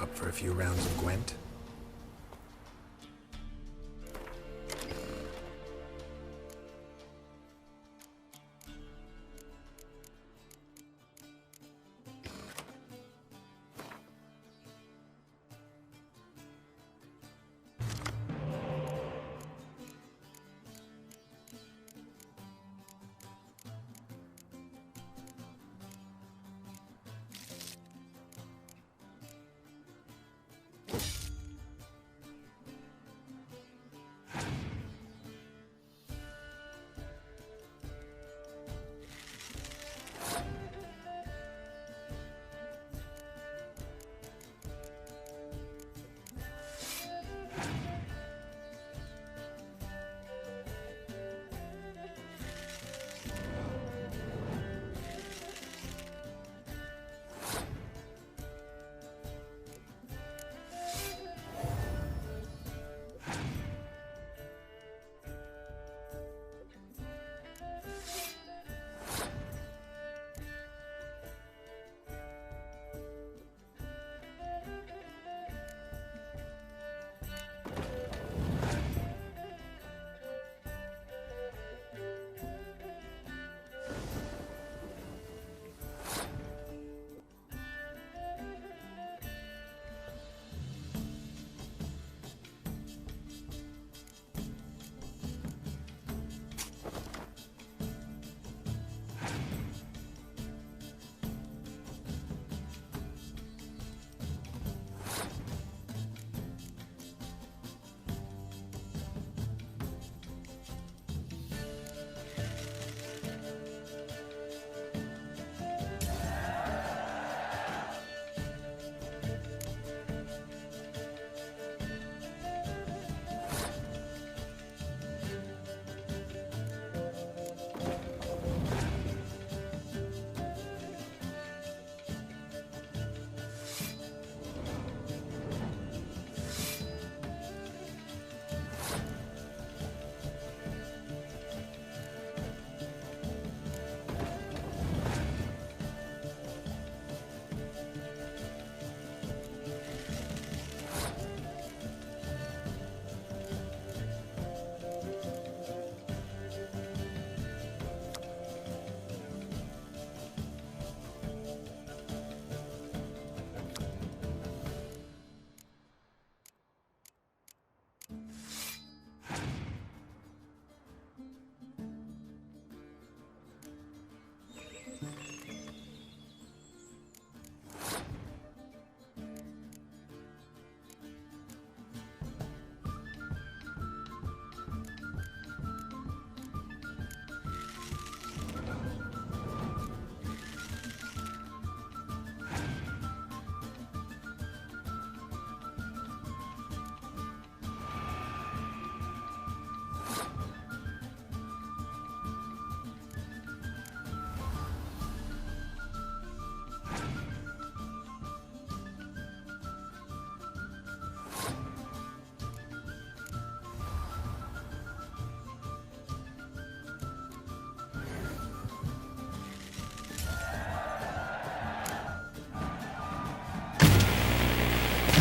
Up for a few rounds of Gwent?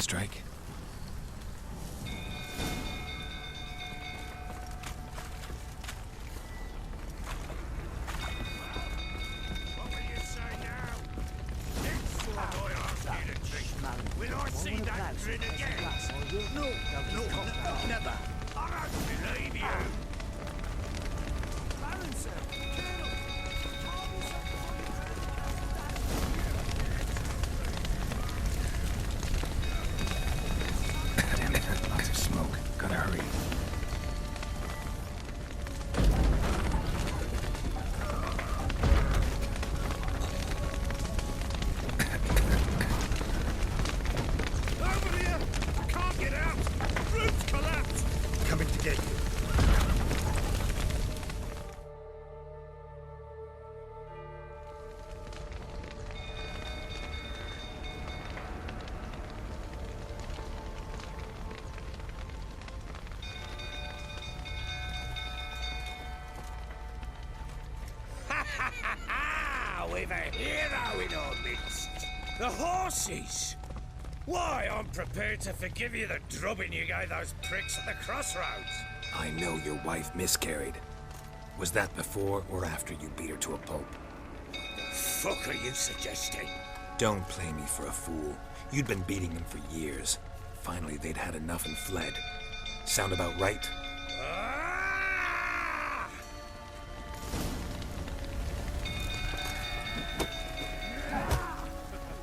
Strike. Will I see that grin again? No, never. I don't believe you. Damn it, lots of smoke. Gotta hurry. Over here! Can't get out! Roof's collapsed! Coming to get you. We've a hero in our midst. The horses. Why, I'm prepared to forgive you the drubbing you gave those pricks at the crossroads. I know your wife miscarried. Was that before or after you beat her to a pulp? Fuck are you suggesting? Don't play me for a fool. You'd been beating them for years. Finally, they'd had enough and fled. Sound about right? Ah!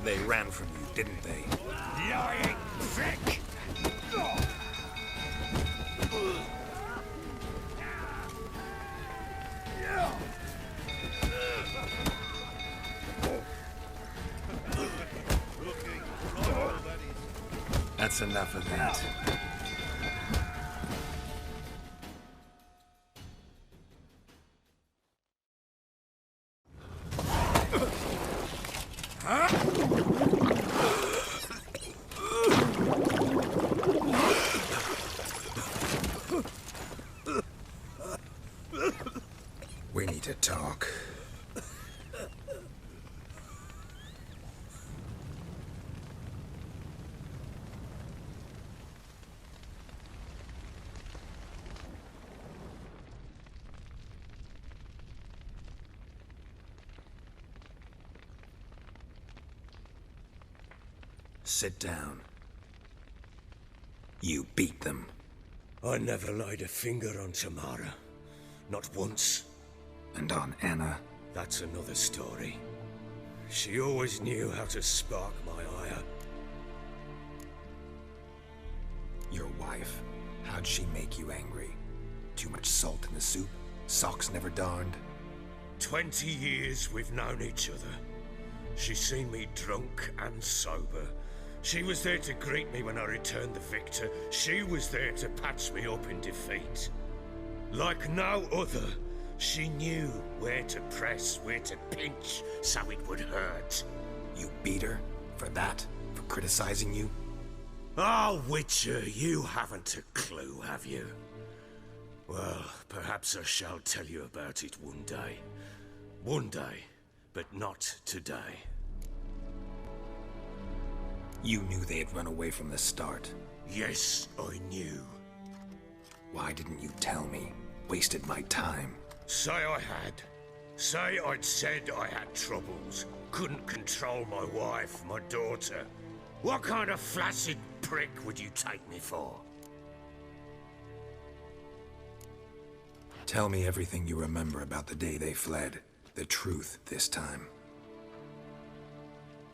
They ran from you, didn't they? Lying prick! That's enough of that. We need to talk. Sit down. You beat them. I never laid a finger on Tamara. Not once. And on Anna. That's another story. She always knew how to spark my ire. Your wife. How'd she make you angry? Too much salt in the soup? Socks never darned? 20 years we've known each other. She's seen me drunk and sober. She was there to greet me when I returned the victor. She was there to patch me up in defeat. Like no other, she knew where to press, where to pinch, so it would hurt. You beat her? For that? For criticizing you? Oh, Witcher, you haven't a clue, have you? Well, perhaps I shall tell you about it one day. One day, but not today. You knew they had run away from the start. Yes, I knew. Why didn't you tell me? Wasted my time. Say I had. Say I'd said I had troubles. Couldn't control my wife, my daughter. What kind of flaccid prick would you take me for? Tell me everything you remember about the day they fled. The truth this time.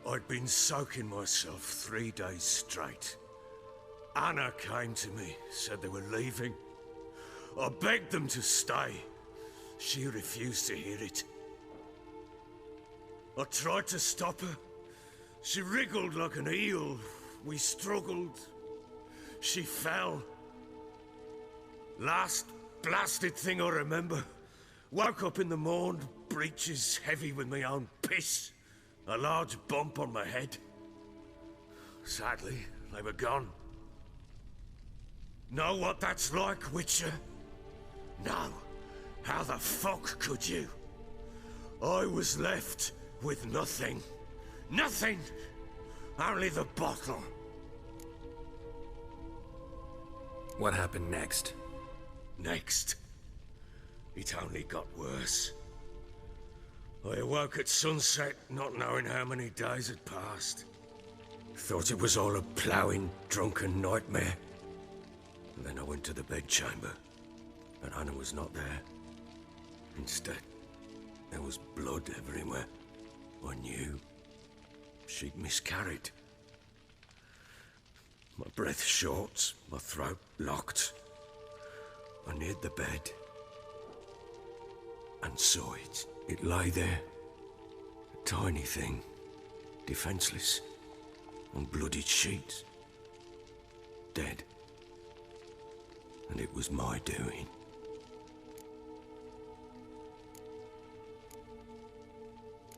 I'd been soaking myself 3 days straight. Anna came to me, said they were leaving. I begged them to stay. She refused to hear it. I tried to stop her. She wriggled like an eel. We struggled. She fell. Last blasted thing I remember. Woke up in the morn, breeches heavy with my own piss. A large bump on my head. Sadly, they were gone. Know what that's like, Witcher? No. How the fuck could you? I was left with nothing. Nothing! Only the bottle. What happened next? Next. It only got worse. I awoke at sunset, not knowing how many days had passed. Thought it was all a ploughing, drunken nightmare. And then I went to the bedchamber, and Anna was not there. Instead, there was blood everywhere. I knew she'd miscarried. My breath short, my throat locked. I neared the bed and saw it. It lay there, a tiny thing, defenseless, on bloodied sheets, dead. And it was my doing.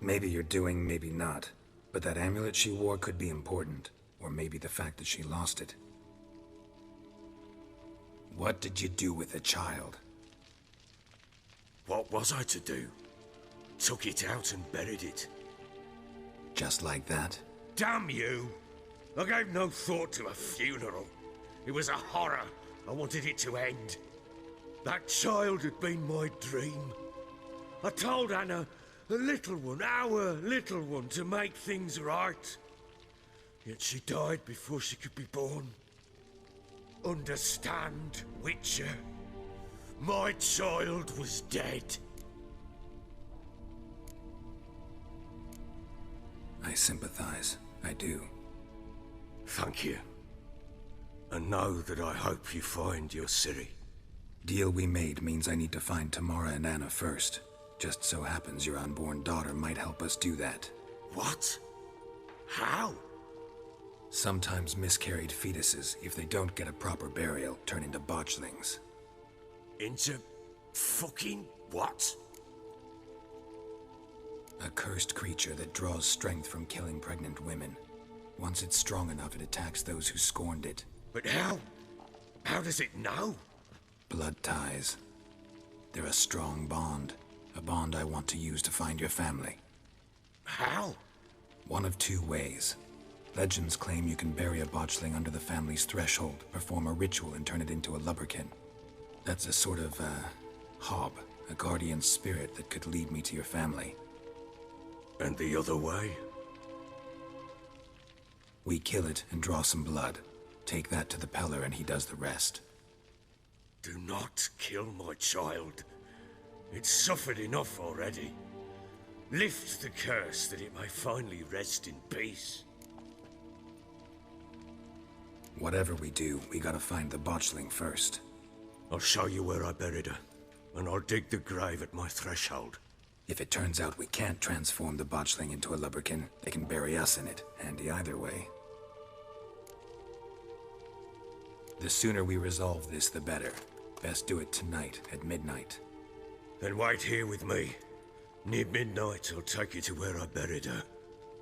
Maybe you're doing, maybe not. But that amulet she wore could be important. Or maybe the fact that she lost it. What did you do with the child? What was I to do? Took it out and buried it. Just like that? Damn you! I gave no thought to a funeral. It was a horror. I wanted it to end. That child had been my dream. I told Anna, our little one, to make things right. Yet she died before she could be born. Understand, Witcher? My child was dead. I sympathize. I do. Thank you. And know that I hope you find your Ciri. Deal we made means I need to find Tamara and Anna first. Just so happens your unborn daughter might help us do that. What? How? Sometimes miscarried fetuses, if they don't get a proper burial, turn into botchlings. Into fucking what? A cursed creature that draws strength from killing pregnant women. Once it's strong enough, it attacks those who scorned it. But how? How does it know? Blood ties. They're a strong bond. A bond I want to use to find your family. How? One of two ways. Legends claim you can bury a botchling under the family's threshold, perform a ritual, and turn it into a lubberkin. That's a sort of, hob, a guardian spirit that could lead me to your family. And the other way? We kill it and draw some blood. Take that to the Peller and he does the rest. Do not kill my child. It's suffered enough already. Lift the curse that it may finally rest in peace. Whatever we do, we gotta find the botchling first. I'll show you where I buried her, and I'll dig the grave at my threshold. If it turns out we can't transform the botchling into a lubberkin, they can bury us in it. Handy either way. The sooner we resolve this, the better. Best do it tonight, at midnight. Then wait here with me. Near midnight, I'll take you to where I buried her.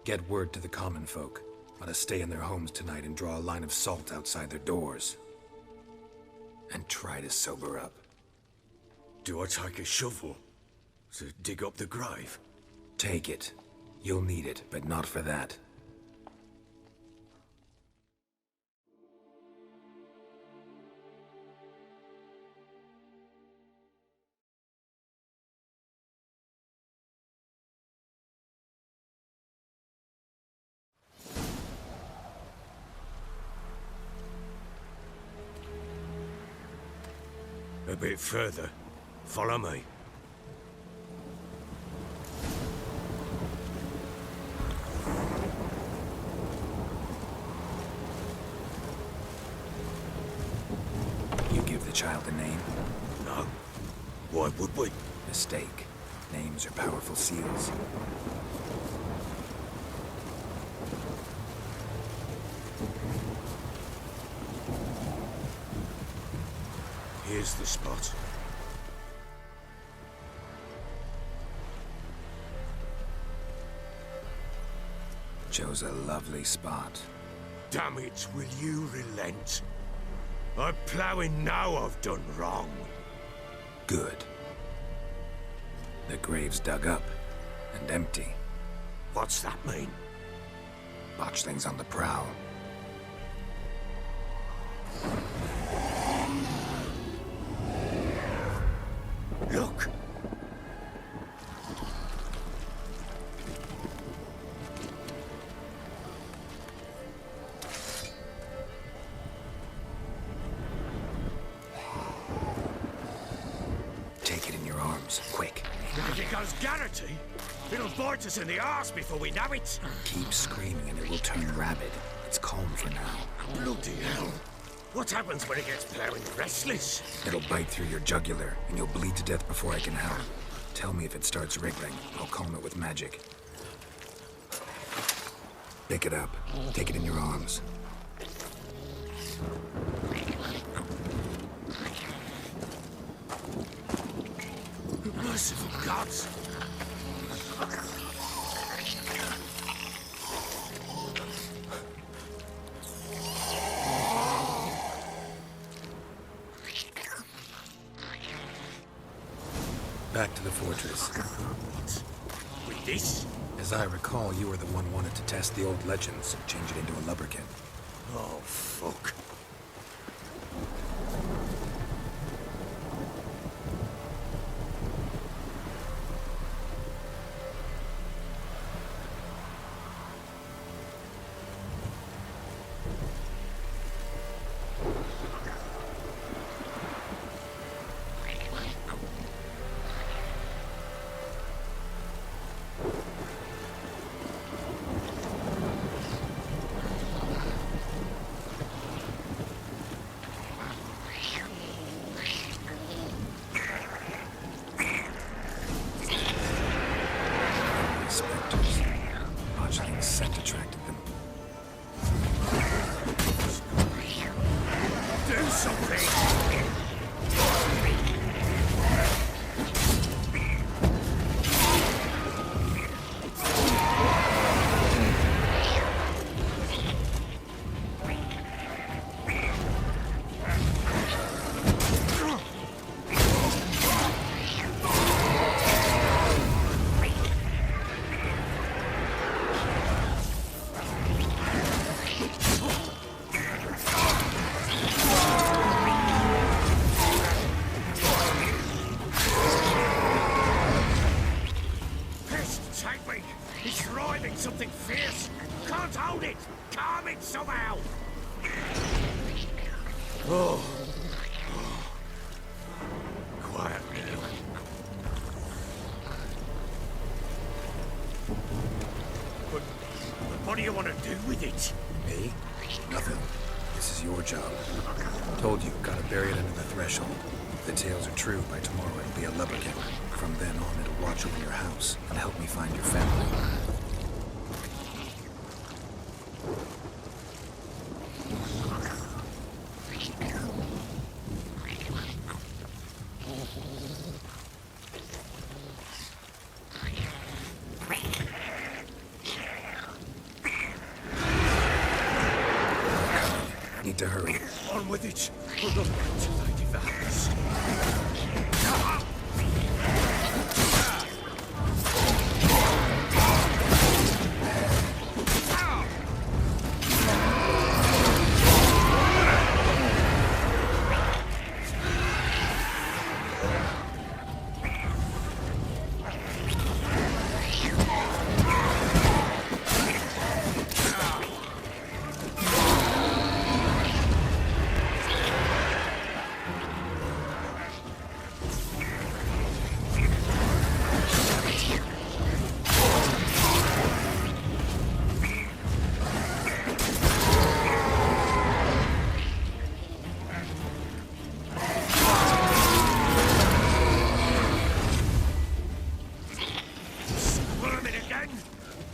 Get word to the common folk. Let us stay in their homes tonight and draw a line of salt outside their doors. And try to sober up. Do I take a shovel to dig up the grave? Take it. You'll need it, but not for that. A bit further. Follow me. You give the child a name? No. Why would we? Mistake. Names are powerful seals. Here's the spot. Chose a lovely spot. Damn it, will you relent? I'm ploughing now I've done wrong. Good. The grave's dug up and empty. What's that mean? Botchling's on the prowl. Look! Take it in your arms, quick. If it goes Garrity, it'll bite us in the arse before we know it. Keep screaming and it will turn rabid. It's calm for now. Bloody hell. What happens when it gets plowing restless? It'll bite through your jugular, and you'll bleed to death before I can help. Tell me if it starts wriggling. I'll calm it with magic. Pick it up. Take it in your arms. Merciful gods! Back to the fortress. What? With this? As I recall, you were the one wanted to test the old legends, change it into a lubberkin. Oh, fuck. Spectres. Botchling's scent attracted them. Do something! It's writhing something fierce. Can't hold it. Calm it somehow. Oh. Quiet now. But what do you want to do with it? Me? Nothing. This is your job. Told you, gotta bury it under the threshold. If the tales are true, by tomorrow it'll be a lubberkin. From then on, it'll watch over your house and help me find your family. Need to hurry. On with it. We're not too late in the house.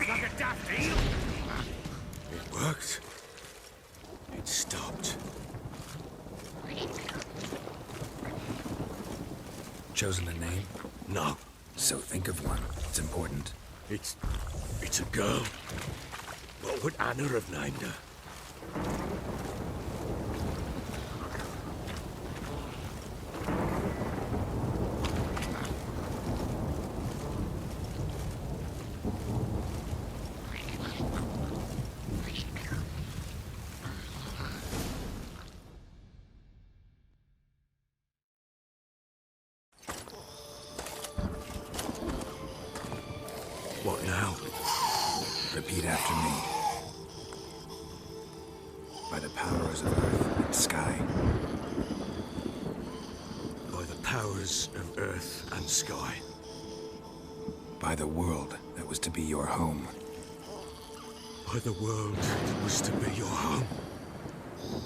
Like a daft eel. It worked. It stopped. Chosen a name? No. So think of one. It's important. It's a girl. What would Anna have named her? What now? Repeat after me. By the powers of earth and sky. By the powers of earth and sky. By the world that was to be your home. By the world that was to be your home.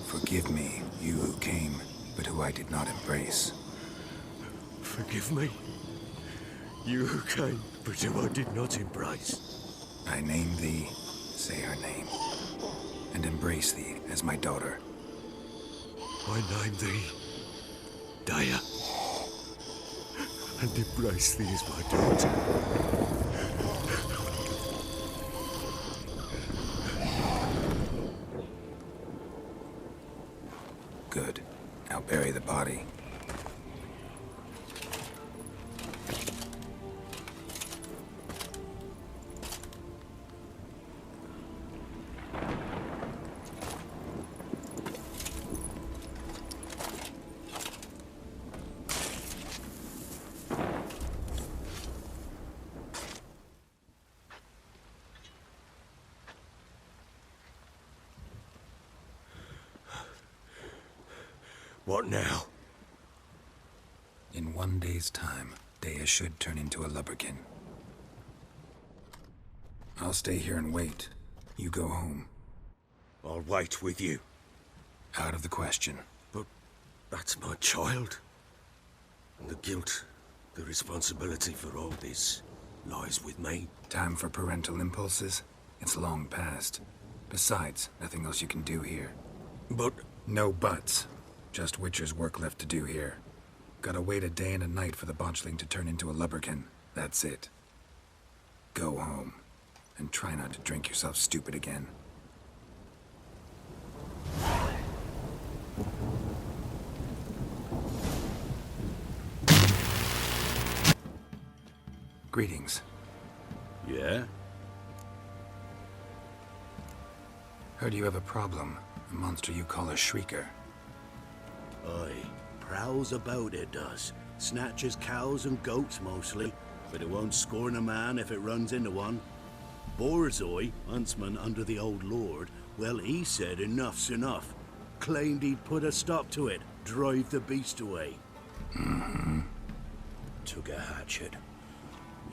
Forgive me, you who came, but who I did not embrace. Forgive me. You who came, but who I did not embrace. I name thee, say her name, and embrace thee as my daughter. I name thee, Daya, and embrace thee as my daughter. Good. Now bury the body. What now? In 1 day's time, Dea should turn into a lubberkin. I'll stay here and wait. You go home. I'll wait with you. Out of the question. But that's my child. And the guilt, the responsibility for all this lies with me. Time for parental impulses? It's long past. Besides, nothing else you can do here. But... No buts. Just Witcher's work left to do here. Gotta wait a day and a night for the botchling to turn into a lubberkin. That's it. Go home. And try not to drink yourself stupid again. Greetings. Yeah? Heard you have a problem. A monster you call a Shrieker. Aye. Prowls about, it does. Snatches cows and goats mostly, but it won't scorn a man if it runs into one. Borzoi, huntsman under the old lord, well, he said enough's enough. Claimed he'd put a stop to it, drive the beast away. Took a hatchet.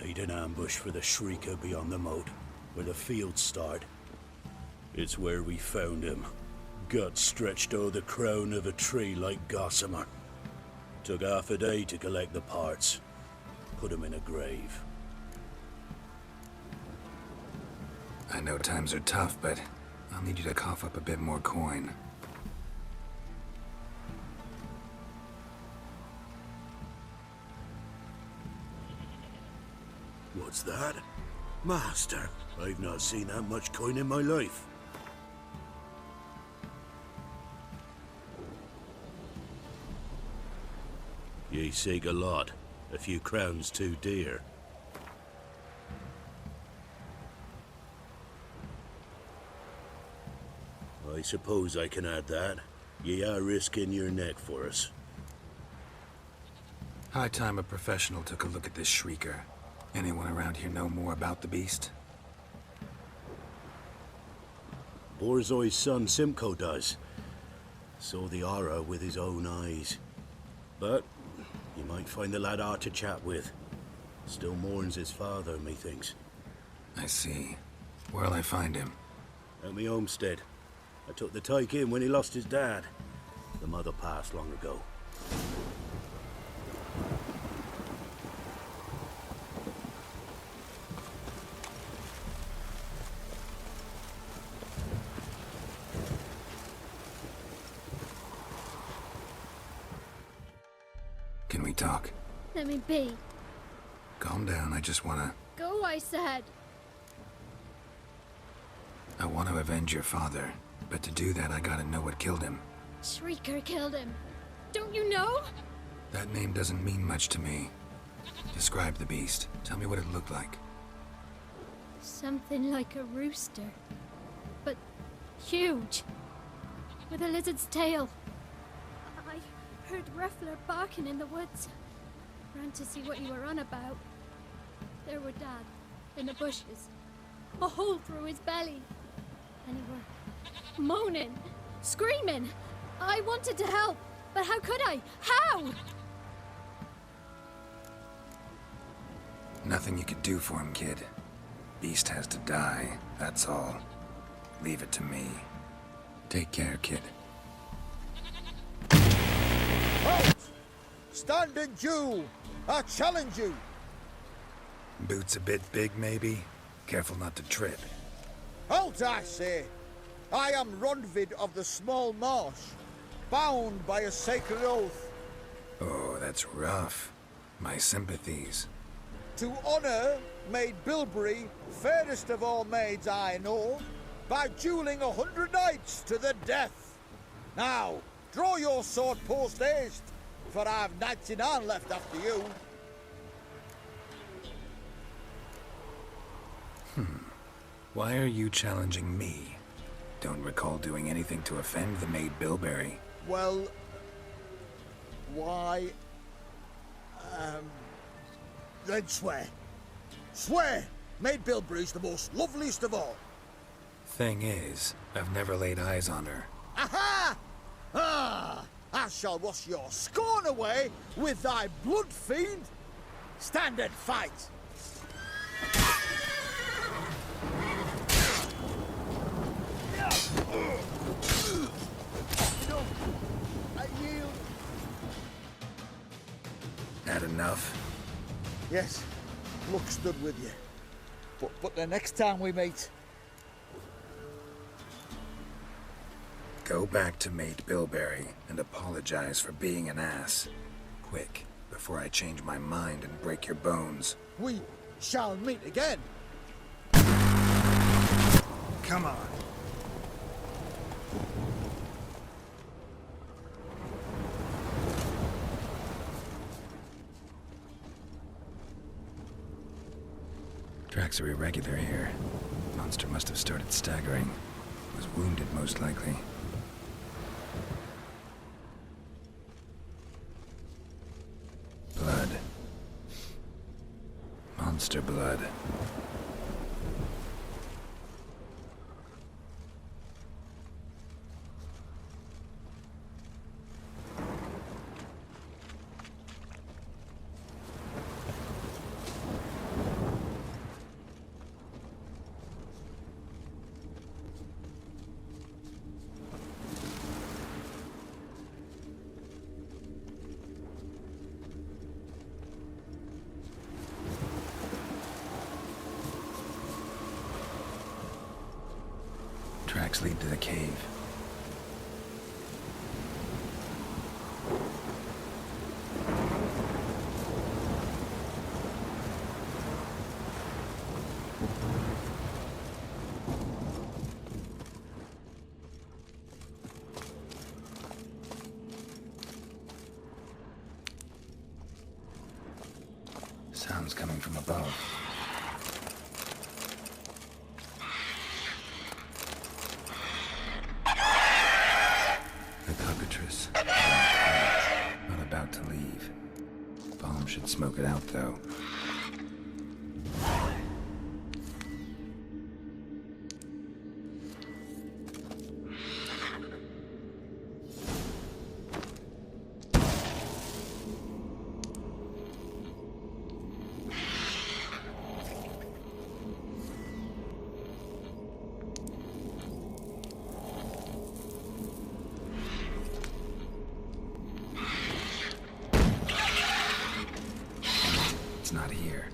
Laid an ambush for the Shrieker beyond the moat, where the fields start. It's where we found him. Gut stretched o'er the crown of a tree like gossamer. Took half a day to collect the parts. Put him in a grave. I know times are tough, but I'll need you to cough up a bit more coin. What's that? Master, I've not seen that much coin in my life. Ye seek a lot. A few crowns too dear. I suppose I can add that. Ye are risking your neck for us. High time a professional took a look at this Shrieker. Anyone around here know more about the beast? Borzoi's son Simcoe does. Saw the aura with his own eyes. But you might find the lad hard to chat with. Still mourns his father, methinks. I see. Where'll I find him? At me homestead. I took the tyke in when he lost his dad. The mother passed long ago. Can we talk? Let me be. Calm down, I just wanna... Go, I said. I want to avenge your father. But to do that, I gotta know what killed him. Shrieker killed him. Don't you know? That name doesn't mean much to me. Describe the beast. Tell me what it looked like. Something like a rooster. But huge. With a lizard's tail. I heard Ruffler barking in the woods. Ran to see what you were on about. There were Dad, in the bushes. A hole through his belly. And he were moaning, screaming. I wanted to help, but how could I? How? Nothing you could do for him, kid. Beast has to die, that's all. Leave it to me. Take care, kid. Halt! Standing Jew! I challenge you! Boots a bit big, maybe? Careful not to trip. Halt, I say! I am Ronvid of the Small Marsh, bound by a sacred oath. Oh, that's rough. My sympathies. To honor Maid Bilberry, fairest of all maids I know, by dueling 100 knights to the death. Now, draw your sword post-haste, for I've 99 left after you. Why are you challenging me? Don't recall doing anything to offend the Maid Bilberry. Well, why... then swear. Swear! Maid Bilberry's the most loveliest of all. Thing is, I've never laid eyes on her. Aha! Ah! I shall wash your scorn away with thy blood, fiend. Stand and fight. I yield. Had enough? Yes, luck stood with you. But the next time we meet, Go back to Mate Bilberry and apologize for being an ass. Quick, before I change my mind and break your bones. we shall meet again. Come on. Tracks are irregular here. Monster must have started staggering. Was wounded, most likely. Blood. Monster blood. Tracks lead to the cave. Sounds coming from above. The cockatrice. Not about to leave. Bomb should smoke it out, though. It's not here.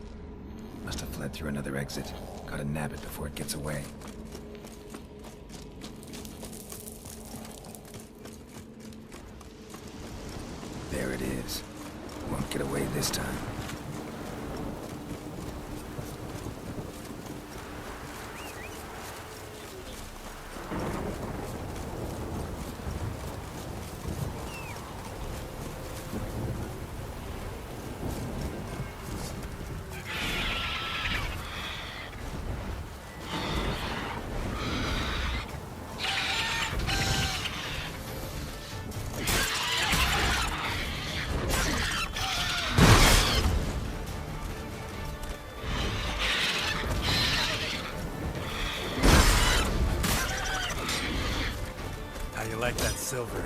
Must have fled through another exit. Gotta nab it before it gets away. There it is. Won't get away this time. How you like that silver?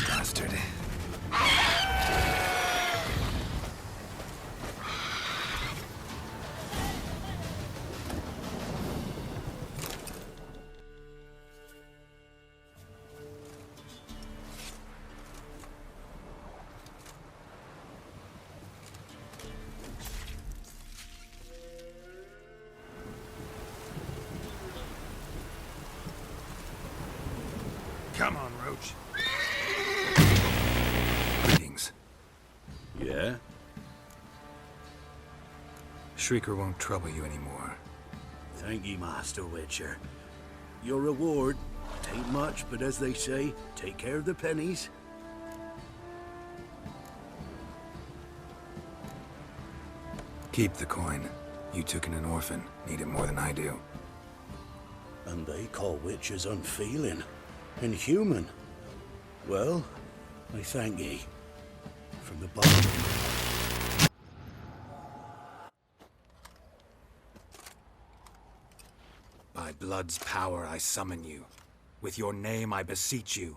Bastard. Come on, Roach. Greetings. Yeah? Shrieker won't trouble you anymore. Thank ye, Master Witcher. Your reward, tain't much, but as they say, take care of the pennies. Keep the coin. You took in an orphan. Need it more than I do. And they call witches unfeeling, inhuman. Well, I thank ye. From the bottom. By blood's power I summon you. With your name I beseech you.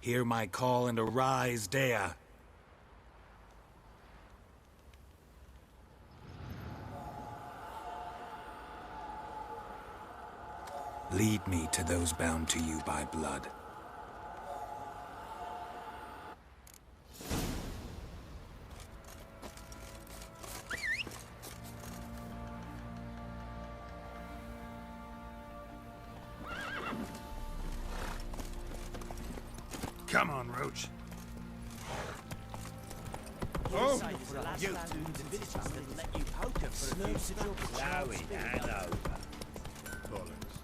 Hear my call and arise, Dea. Lead me to those bound to you by blood. Come on, Roach. Oh! You two visitors that let you poker for a few Chloe, hang over. Bollocks.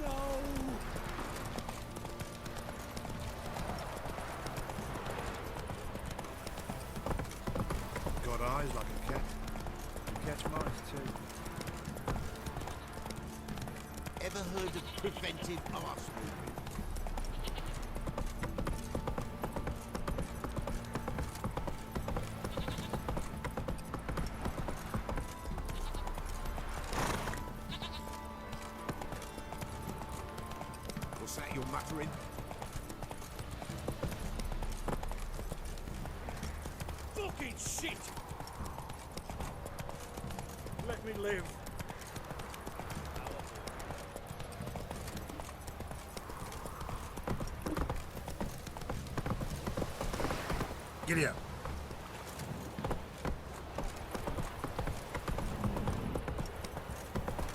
No! Got eyes like a cat. You catch mice too. Ever heard of preventive arse moving? What's that you're muttering? Fucking shit! Let me live. Giddy up.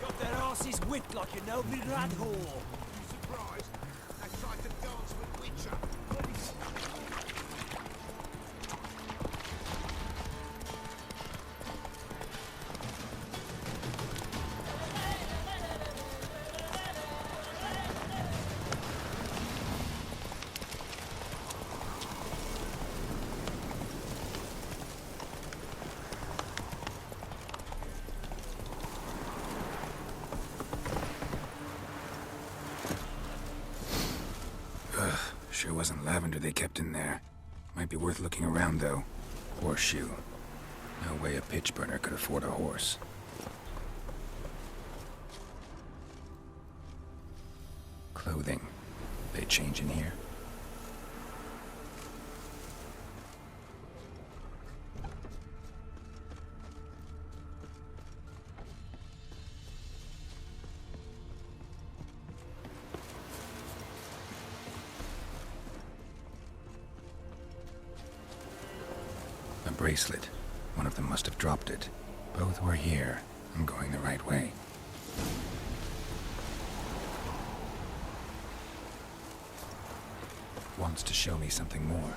Got their asses whipped like a nobly rat whore. Surprised? They tried to dance with Witcher. Sure wasn't lavender they kept in there. Might be worth looking around, though. Horseshoe. No way a pitch burner could afford a horse. Clothing. They change in here? A bracelet. One of them must have dropped it. Both were here. I'm going the right way. Wants to show me something more.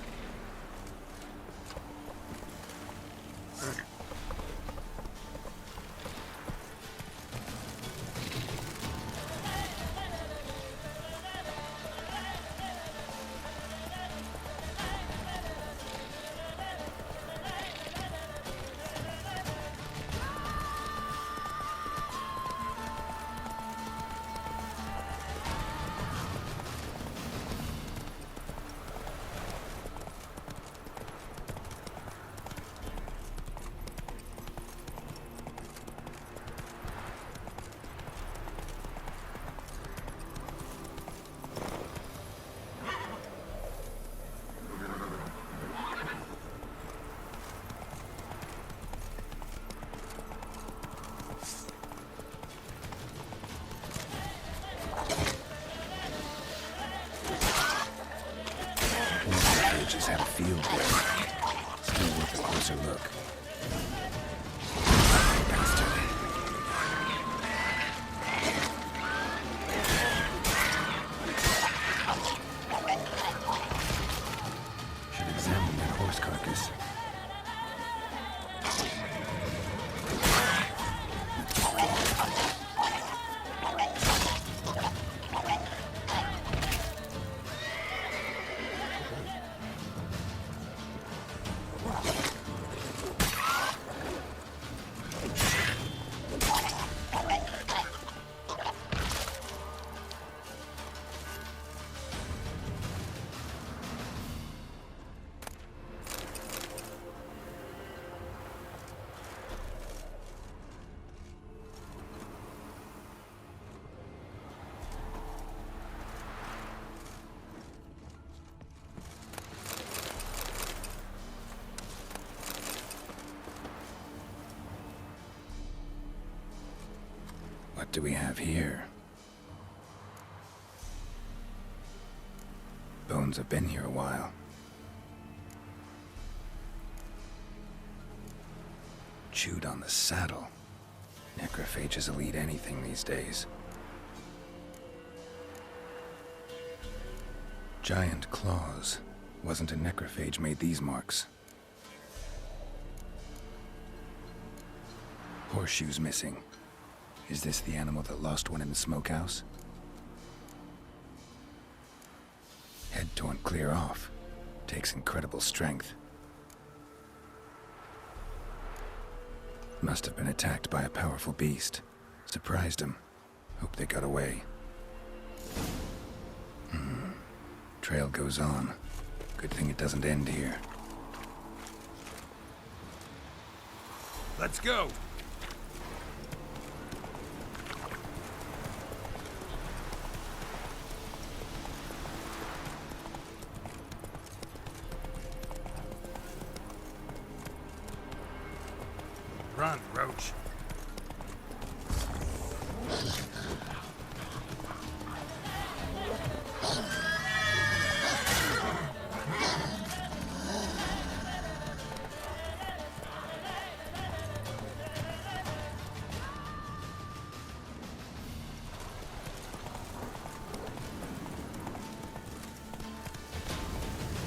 Just had a field day. Still worth a closer look. Bastard. Should examine that horse carcass. do we have here? Bones have been here a while. Chewed on the saddle. Necrophages will eat anything these days. Giant claws. Wasn't a necrophage made these marks. Horseshoes missing. Is this the animal that lost one in the smokehouse? Head torn clear off. Takes incredible strength. Must have been attacked by a powerful beast. Surprised him. Hope they got away. Trail goes on. Good thing it doesn't end here. Let's go! Run, Roach.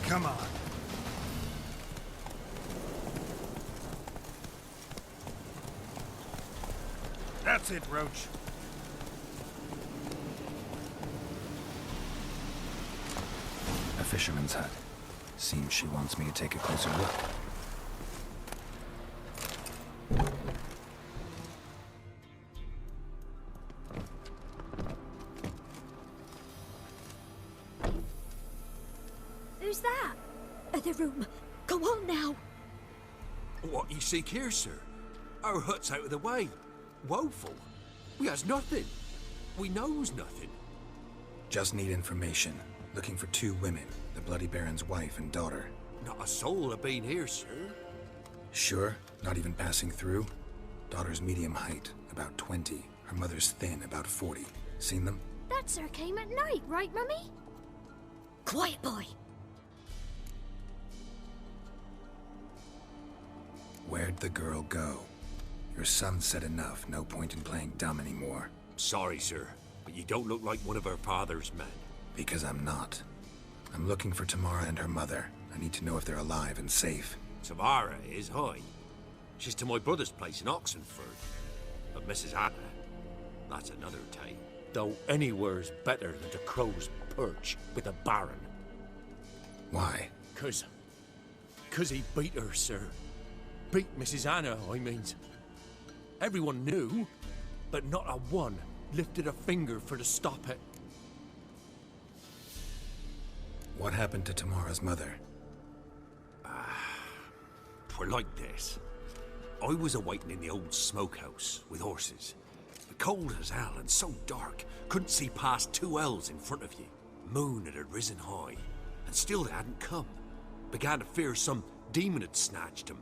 Come on. That's it, Roach. A fisherman's hut. Seems she wants me to take a closer look. Who's that? Other room. Go on now. What you seek here, sir? Our hut's out of the way. Woeful. We has nothing. We knows nothing. Just need information. Looking for 2 women. The Bloody Baron's wife and daughter. Not a soul have been here, sir. Sure? Not even passing through? Daughter's medium height, about 20. Her mother's thin, about 40. Seen them? That sir came at night, right, Mummy? Quiet, boy. Where'd the girl go? Your son said enough. No point in playing dumb anymore. Sorry, sir, but you don't look like one of our father's men. Because I'm not. I'm looking for Tamara and her mother. I need to know if they're alive and safe. Tamara is high. She's to my brother's place in Oxenford. But Mrs. Anna, that's another tale. Though anywhere's better than the Crow's Perch with a baron. Why? Cause he beat her, sir. Beat Mrs. Anna, I mean. Everyone knew, but not a one lifted a finger for to stop it. What happened to Tamara's mother? Twere like this. I was awaiting in the old smokehouse with horses. Cold as hell and so dark, couldn't see past 2 ells in front of you. Moon had risen high, and still they hadn't come. Began to fear some demon had snatched them.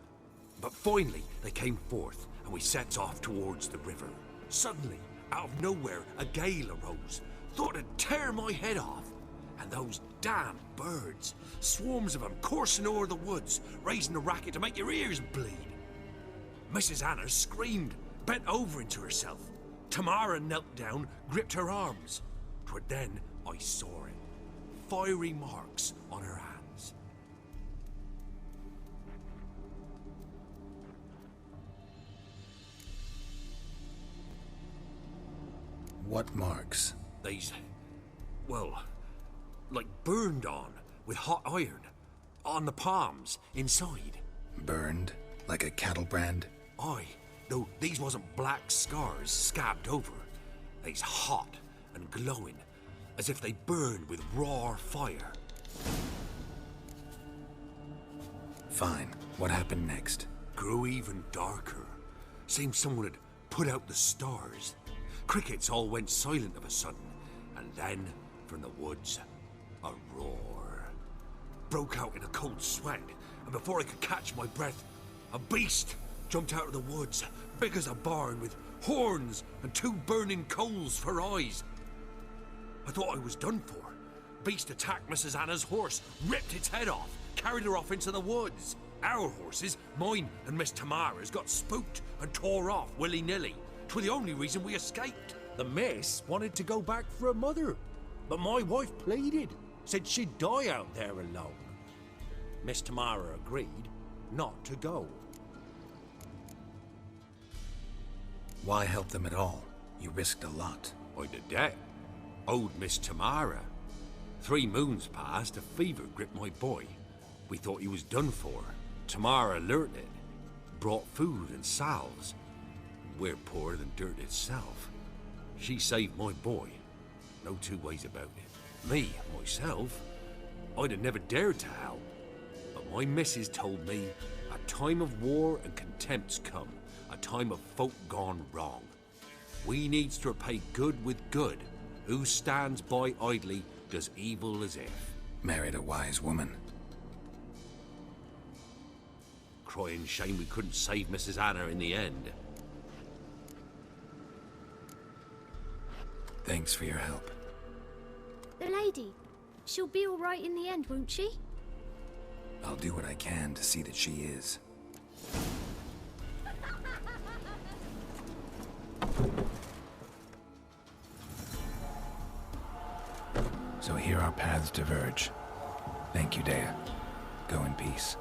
But finally, they came forth, and we sets off towards the river. Suddenly, out of nowhere, a gale arose. Thought it'd tear my head off. And those damn birds, swarms of them coursing o'er the woods, raising a racket to make your ears bleed. Mrs. Anna screamed, bent over into herself. Tamara knelt down, gripped her arms. 'Twere then I saw it. Fiery marks on her hands. What marks? These, well, like burned on with hot iron. On the palms, inside. Burned? Like a cattle brand? Aye, though these wasn't black scars scabbed over. They's hot and glowing, as if they burned with raw fire. Fine. What happened next? Grew even darker. Seemed someone had put out the stars. Crickets all went silent of a sudden, and then, from the woods, a roar. Broke out in a cold sweat, and before I could catch my breath, a beast jumped out of the woods, big as a barn, with horns and 2 burning coals for eyes. I thought I was done for. Beast attacked Mrs. Anna's horse, ripped its head off, carried her off into the woods. Our horses, mine and Miss Tamara's, got spooked and tore off willy-nilly. 'Twas the only reason we escaped. The miss wanted to go back for her mother, but my wife pleaded, said she'd die out there alone. Miss Tamara agreed not to go. Why help them at all? You risked a lot. I'd a debt. Owed Miss Tamara. 3 moons passed, a fever gripped my boy. We thought he was done for. Tamara learnt it. Brought food and salves. We're poorer than dirt itself. She saved my boy. No 2 ways about it. Me, myself, I'd have never dared to help. But my missus told me a time of war and contempt's come. A time of folk gone wrong. We needs to repay good with good. Who stands by idly does evil as if. Married a wise woman. Crying shame we couldn't save Mrs. Anna in the end. Thanks for your help. The lady, she'll be all right in the end, won't she? I'll do what I can to see that she is. So here our paths diverge. Thank you, Dea. Go in peace.